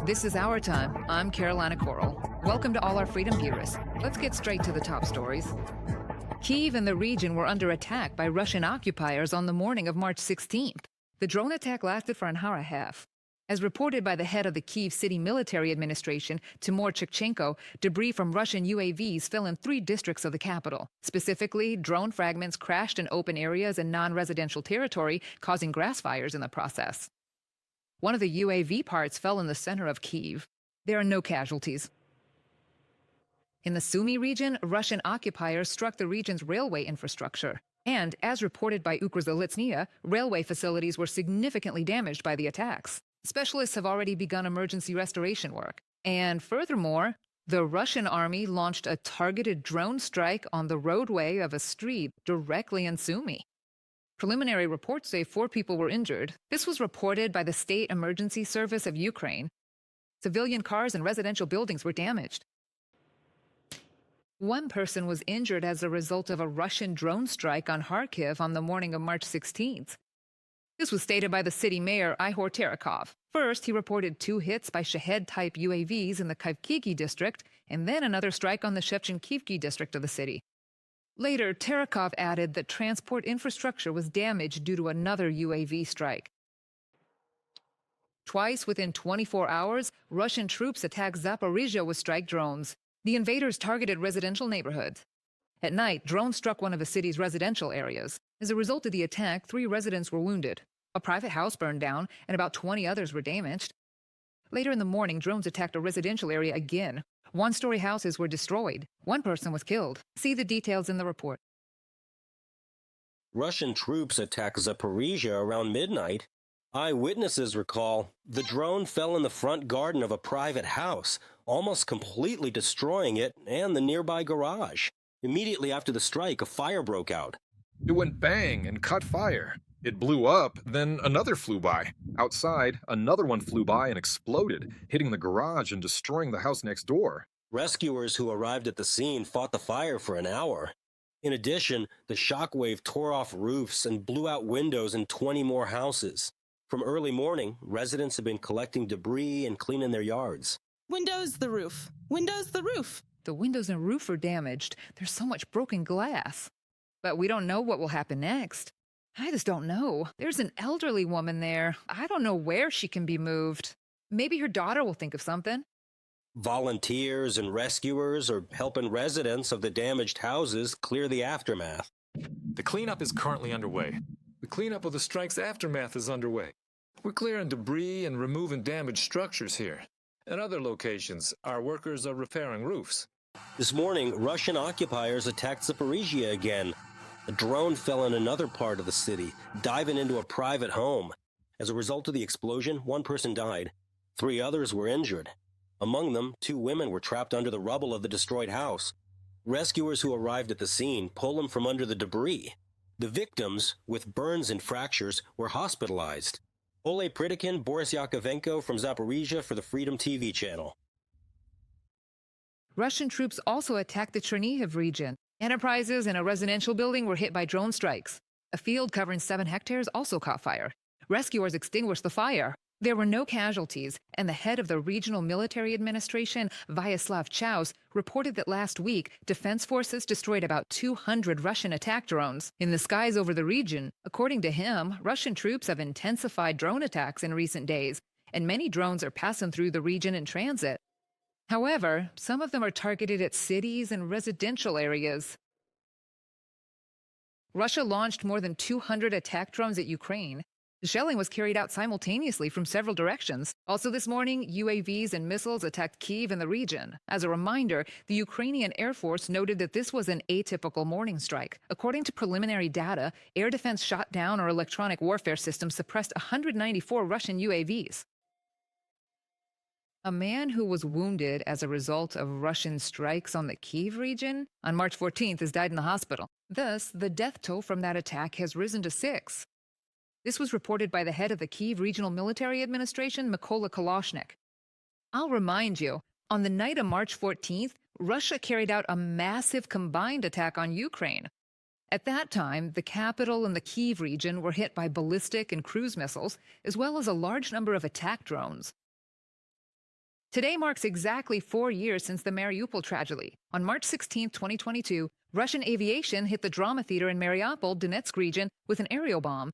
This is our time. I'm Carolina Coral. Welcome to all our freedom viewers. Let's get straight to the top stories. Kyiv and the region were under attack by Russian occupiers on the morning of March 16th. The drone attack lasted for an hour and a half. As reported by the head of the Kyiv City Military Administration, Timur Chikchenko, debris from Russian UAVs fell in 3 districts of the capital. Specifically, drone fragments crashed in open areas and non-residential territory, causing grass fires in the process. One of the UAV parts fell in the center of Kyiv. There are no casualties. In the Sumy region, Russian occupiers struck the region's railway infrastructure. And, as reported by Ukrzaliznyia, railway facilities were significantly damaged by the attacks. Specialists have already begun emergency restoration work. And furthermore, the Russian army launched a targeted drone strike on the roadway of a street directly in Sumy. Preliminary reports say 4 people were injured. This was reported by the State Emergency Service of Ukraine. Civilian cars and residential buildings were damaged. 1 person was injured as a result of a Russian drone strike on Kharkiv on the morning of March 16th. This was stated by the city mayor, Ihor Terekov. First, he reported 2 hits by Shahed-type UAVs in the KYIV'S district, and then another strike on the Shevchenkivsky district of the city. Later, Terekov added that transport infrastructure was damaged due to another UAV strike. Twice within 24 hours, Russian troops attacked Zaporizhia with strike drones. The invaders targeted residential neighborhoods. At night, drones struck one of the city's residential areas. As a result of the attack, 3 residents were wounded. A private house burned down, and about 20 others were damaged. Later in the morning, drones attacked a residential area again. 1-story houses were destroyed. 1 person was killed. See the details in the report. Russian troops attacked Zaporizhia around midnight. Eyewitnesses recall the drone fell in the front garden of a private house, almost completely destroying it and the nearby garage. Immediately after the strike, a fire broke out. It went bang and caught fire. It blew up, then another flew by. Outside, another one flew by and exploded, hitting the garage and destroying the house next door. Rescuers who arrived at the scene fought the fire for an hour. In addition, the shockwave tore off roofs and blew out windows in 20 more houses. From early morning, residents have been collecting debris and cleaning their yards. Windows the roof. Windows the roof. The windows and roof are damaged. There's so much broken glass. But we don't know what will happen next. I just don't know. There's an elderly woman there. I don't know where she can be moved. Maybe her daughter will think of something. Volunteers and rescuers are helping residents of the damaged houses clear the aftermath. The cleanup is currently underway. The cleanup of the strike's aftermath is underway. We're clearing debris and removing damaged structures here. At other locations, our workers are repairing roofs. This morning, Russian occupiers attacked Zaporizhia again. A drone fell in another part of the city, diving into a private home. As a result of the explosion, 1 person died. 3 others were injured. Among them, 2 women were trapped under the rubble of the destroyed house. Rescuers who arrived at the scene pulled them from under the debris. The victims, with burns and fractures, were hospitalized. Ole Pritikin, Boris Yakovenko from Zaporizhia for the Freedom TV channel. Russian troops also attacked the Chernihiv region. Enterprises and a residential building were hit by drone strikes. A field covering 7 hectares also caught fire. Rescuers extinguished the fire. There were no casualties, and the head of the Regional Military Administration, Vyacheslav Chaus, reported that last week, defense forces destroyed about 200 Russian attack drones in the skies over the region. According to him, Russian troops have intensified drone attacks in recent days, and many drones are passing through the region in transit. However, some of them are targeted at cities and residential areas. Russia launched more than 200 attack drones at Ukraine. The shelling was carried out simultaneously from several directions. Also this morning, UAVs and missiles attacked Kyiv and the region. As a reminder, the Ukrainian Air Force noted that this was an atypical morning strike. According to preliminary data, air defense shot down or electronic warfare systems suppressed 194 Russian UAVs. A man who was wounded as a result of Russian strikes on the Kyiv region on March 14th has died in the hospital. Thus, the death toll from that attack has risen to 6. This was reported by the head of the Kyiv Regional Military Administration, Mykola Kaloshnik. I'll remind you, on the night of March 14th, Russia carried out a massive combined attack on Ukraine. At that time, the capital and the Kyiv region were hit by ballistic and cruise missiles, as well as a large number of attack drones. Today marks exactly 4 years since the Mariupol tragedy. On March 16, 2022, Russian aviation hit the drama theater in Mariupol, Donetsk region, with an aerial bomb.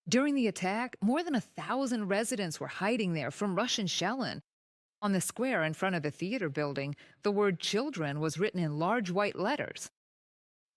During the attack, more than 1,000 residents were hiding there from Russian shelling. On the square in front of the theater building, the word children was written in large white letters.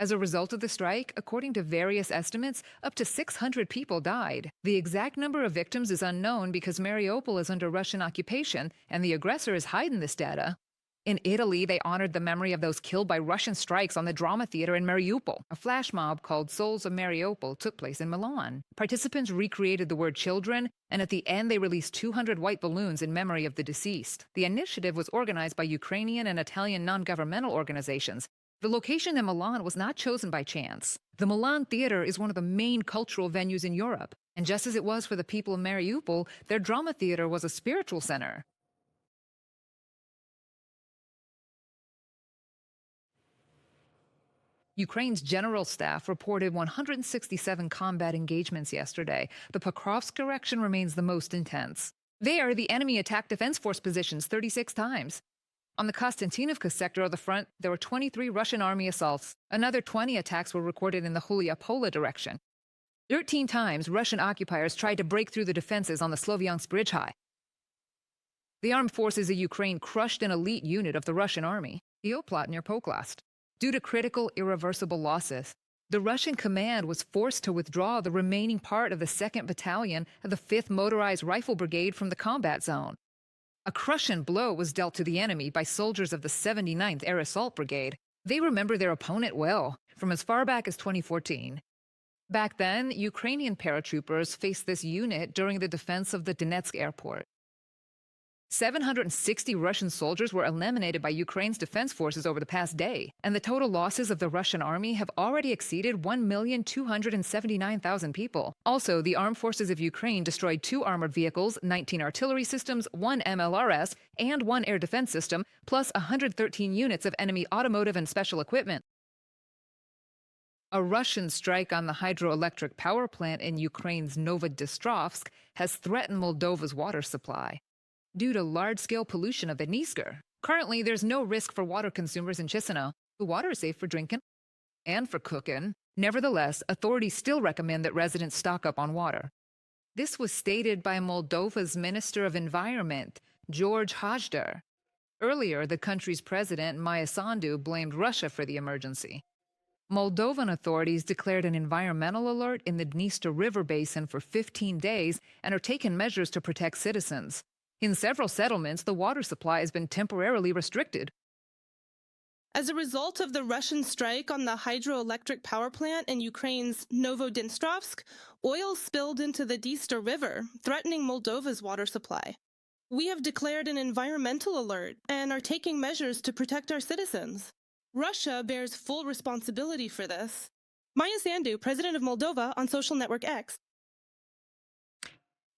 As a result of the strike, according to various estimates, up to 600 people died. The exact number of victims is unknown because Mariupol is under Russian occupation and the aggressor is hiding this data. In Italy, they honored the memory of those killed by Russian strikes on the drama theater in Mariupol. A flash mob called Souls of Mariupol took place in Milan. Participants recreated the word children, and at the end they released 200 white balloons in memory of the deceased. The initiative was organized by Ukrainian and Italian non-governmental organizations. The location in Milan was not chosen by chance. The Milan Theater is one of the main cultural venues in Europe, and just as it was for the people of Mariupol, their drama theater was a spiritual center. Ukraine's general staff reported 167 combat engagements yesterday. The Pokrovsk direction remains the most intense. There, the enemy attacked Defense Force positions 36 times. On the Konstantinovka sector of the front, there were 23 Russian army assaults. Another 20 attacks were recorded in the Hulia-Pola direction. 13 times, Russian occupiers tried to break through the defenses on the Slovyansk Bridge High. The armed forces of Ukraine crushed an elite unit of the Russian army, the Oplot near Poklast. Due to critical, irreversible losses, the Russian command was forced to withdraw the remaining part of the 2nd Battalion of the 5th Motorized Rifle Brigade from the combat zone. A crushing blow was dealt to the enemy by soldiers of the 79th Air Assault Brigade. They remember their opponent well, from as far back as 2014. Back then, Ukrainian paratroopers faced this unit during the defense of the Donetsk airport. 760 Russian soldiers were eliminated by Ukraine's defense forces over the past day, and the total losses of the Russian army have already exceeded 1,279,000 people. Also, the armed forces of Ukraine destroyed 2 armored vehicles, 19 artillery systems, 1 MLRS, and 1 air defense system, plus 113 units of enemy automotive and special equipment. A Russian strike on the hydroelectric power plant in Ukraine's Novodnestrovsk has threatened Moldova's water supply due to large-scale pollution of the Dniester. Currently, there's no risk for water consumers in Chisinau. The water is safe for drinking and for cooking. Nevertheless, authorities still recommend that residents stock up on water. This was stated by Moldova's Minister of Environment, George Hajdar. Earlier, the country's president, Maia Sandu, blamed Russia for the emergency. Moldovan authorities declared an environmental alert in the Dniester River basin for 15 days and are taking measures to protect citizens. In several settlements, the water supply has been temporarily restricted. As a result of the Russian strike on the hydroelectric power plant in Ukraine's Novodnestrovsk, oil spilled into the Dniester River, threatening Moldova's water supply. We have declared an environmental alert and are taking measures to protect our citizens. Russia bears full responsibility for this. Maia Sandu, president of Moldova, on social network X.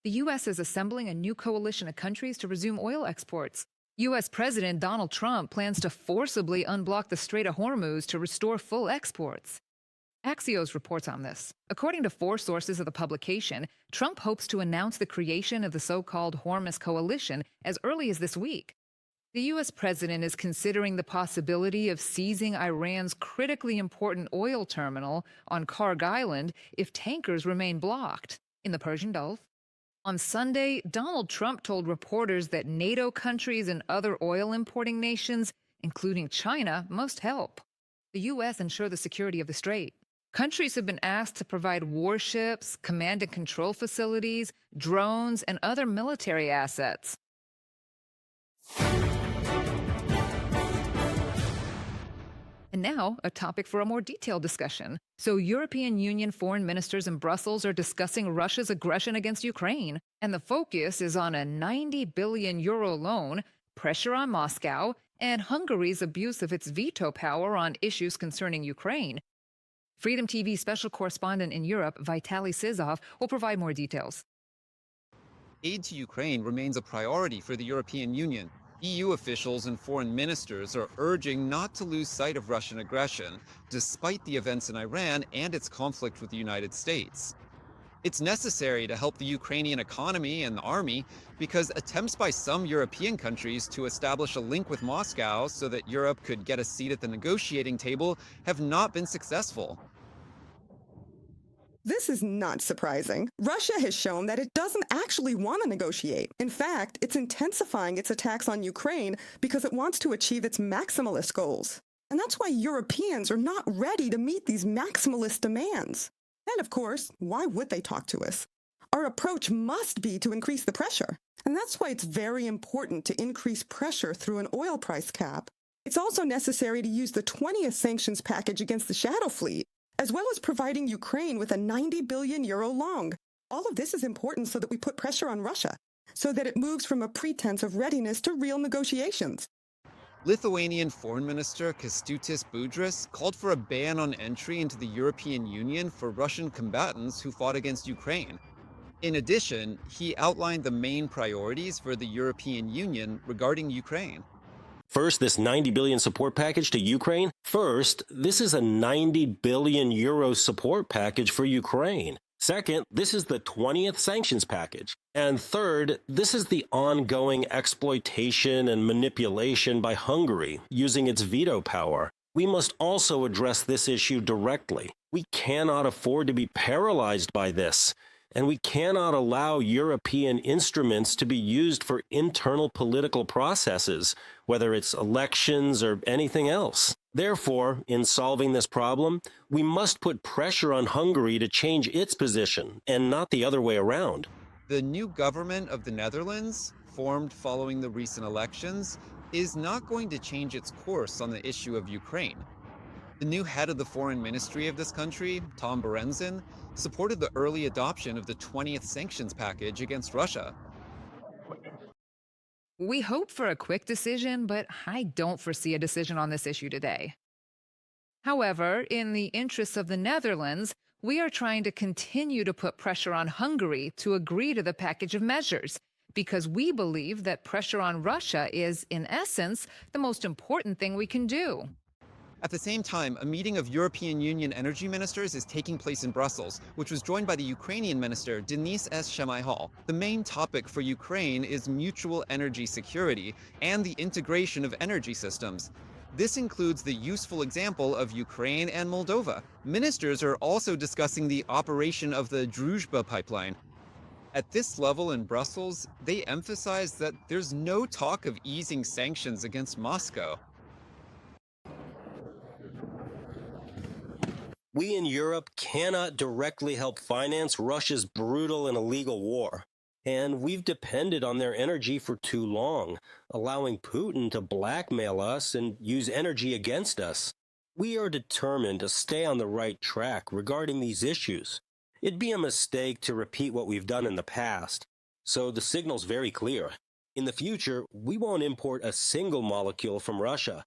The U.S. is assembling a new coalition of countries to resume oil exports. U.S. President Donald Trump plans to forcibly unblock the Strait of Hormuz to restore full exports. Axios reports on this. According to 4 sources of the publication, Trump hopes to announce the creation of the so-called Hormuz Coalition as early as this week. The U.S. president is considering the possibility of seizing Iran's critically important oil terminal on Karg Island if tankers remain blocked in the Persian Gulf. On Sunday, Donald Trump told reporters that NATO countries and other oil-importing nations, including China, must help the U.S. ensure the security of the strait. Countries have been asked to provide warships, command and control facilities, drones, and other military assets. And now, a topic for a more detailed discussion. So European Union foreign ministers in Brussels are discussing Russia's aggression against Ukraine, and the focus is on a €90 billion loan, pressure on Moscow, and Hungary's abuse of its veto power on issues concerning Ukraine. Freedom TV special correspondent in Europe, Vitaly Sizov, will provide more details. Aid to Ukraine remains a priority for the European Union. EU officials and foreign ministers are urging not to lose sight of Russian aggression, despite the events in Iran and its conflict with the United States. It's necessary to help the Ukrainian economy and the army because attempts by some European countries to establish a link with Moscow so that Europe could get a seat at the negotiating table have not been successful. This is not surprising. Russia has shown that it doesn't actually want to negotiate. In fact, it's intensifying its attacks on Ukraine because it wants to achieve its maximalist goals. And that's why Europeans are not ready to meet these maximalist demands. And of course, why would they talk to us? Our approach must be to increase the pressure. And that's why it's very important to increase pressure through an oil price cap. It's also necessary to use the 20th sanctions package against the shadow fleet, as well as providing Ukraine with a 90 billion euro loan. All of this is important so that we put pressure on Russia, so that it moves from a pretense of readiness to real negotiations. Lithuanian Foreign Minister Kęstutis Budrys called for a ban on entry into the European Union for Russian combatants who fought against Ukraine. In addition, he outlined the main priorities for the European Union regarding Ukraine. First, this 90 billion support package to Ukraine. First, this is a 90 billion euro support package for Ukraine. Second, this is the 20th sanctions package. And third, this is the ongoing exploitation and manipulation by Hungary using its veto power. We must also address this issue directly. We cannot afford to be paralyzed by this. And we cannot allow European instruments to be used for internal political processes, whether it's elections or anything else. Therefore, in solving this problem, we must put pressure on Hungary to change its position, and not the other way around. The new government of the Netherlands, formed following the recent elections, is not going to change its course on the issue of Ukraine. The new head of the foreign ministry of this country, Tom Berendsen, supported the early adoption of the 20th sanctions package against Russia. We hope for a quick decision, but I don't foresee a decision on this issue today. However, in the interests of the Netherlands, we are trying to continue to put pressure on Hungary to agree to the package of measures, because we believe that pressure on Russia is, in essence, the most important thing we can do. At the same time, a meeting of European Union energy ministers is taking place in Brussels, which was joined by the Ukrainian minister Denis S. Shmyhal. The main topic for Ukraine is mutual energy security and the integration of energy systems. This includes the useful example of Ukraine and Moldova. Ministers are also discussing the operation of the Druzhba pipeline. At this level in Brussels, they emphasize that there's no talk of easing sanctions against Moscow. We in Europe cannot directly help finance Russia's brutal and illegal war. And we've depended on their energy for too long, allowing Putin to blackmail us and use energy against us. We are determined to stay on the right track regarding these issues. It'd be a mistake to repeat what we've done in the past. So the signal's very clear. In the future, we won't import a single molecule from Russia.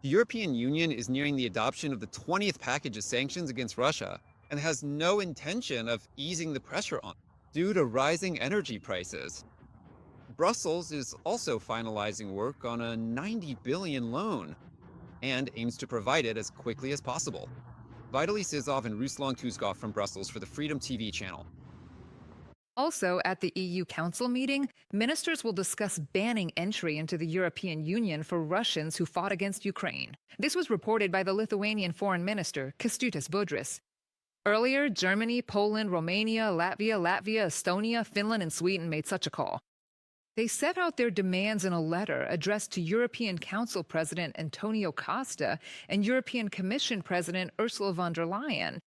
The European Union is nearing the adoption of the 20th package of sanctions against Russia and has no intention of easing the pressure on it due to rising energy prices. Brussels is also finalizing work on a 90 billion loan and aims to provide it as quickly as possible. Vitaly Sizov and Ruslan Tuzkov from Brussels for the Freedom TV channel. Also, at the EU Council meeting, ministers will discuss banning entry into the European Union for Russians who fought against Ukraine. This was reported by the Lithuanian Foreign Minister, Kęstutis Budrys. Earlier, Germany, Poland, Romania, Latvia, Estonia, Finland, and Sweden made such a call. They set out their demands in a letter addressed to European Council President Antonio Costa and European Commission President Ursula von der Leyen.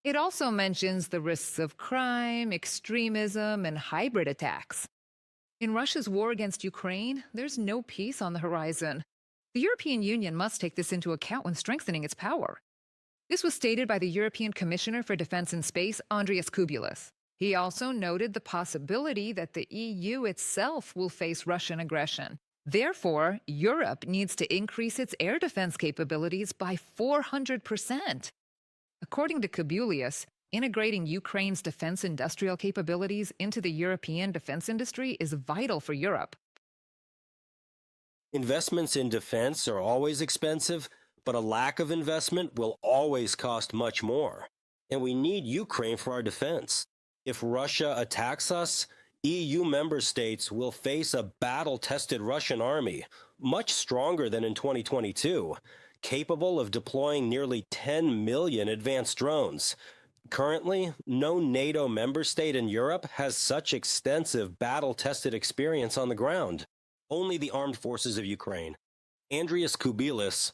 It also mentions the risks of crime, extremism, and hybrid attacks. In Russia's war against Ukraine, there's no peace on the horizon. The European Union must take this into account when strengthening its power. This was stated by the European Commissioner for Defense and Space, Andrius Kubilius. He also noted the possibility that the EU itself will face Russian aggression. Therefore, Europe needs to increase its air defense capabilities by 400%. According to Kubilius, integrating Ukraine's defense industrial capabilities into the European defense industry is vital for Europe. Investments in defense are always expensive, but a lack of investment will always cost much more. and we need Ukraine for our defense. If Russia attacks us, EU member states will face a battle-tested Russian army, much stronger than in 2022, capable of deploying nearly 10 million advanced drones. Currently, no NATO member state in Europe has such extensive battle-tested experience on the ground. Only the armed forces of Ukraine. Andrius Kubilius,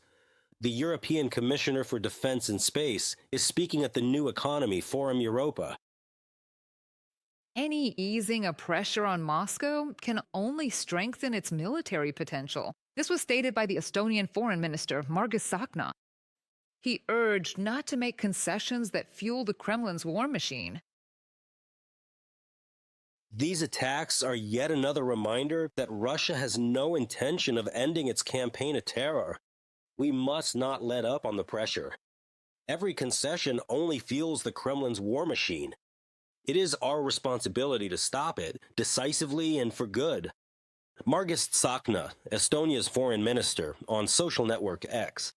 the European Commissioner for Defense and Space, is speaking at the New Economy Forum Europa. Any easing of pressure on Moscow can only strengthen its military potential. This was stated by the Estonian Foreign Minister, Margus Tsahkna. He urged not to make concessions that fuel the Kremlin's war machine. These attacks are yet another reminder that Russia has no intention of ending its campaign of terror. We must not let up on the pressure. Every concession only fuels the Kremlin's war machine. It is our responsibility to stop it, decisively and for good. Margus Tsahkna, Estonia's foreign minister, on social network X.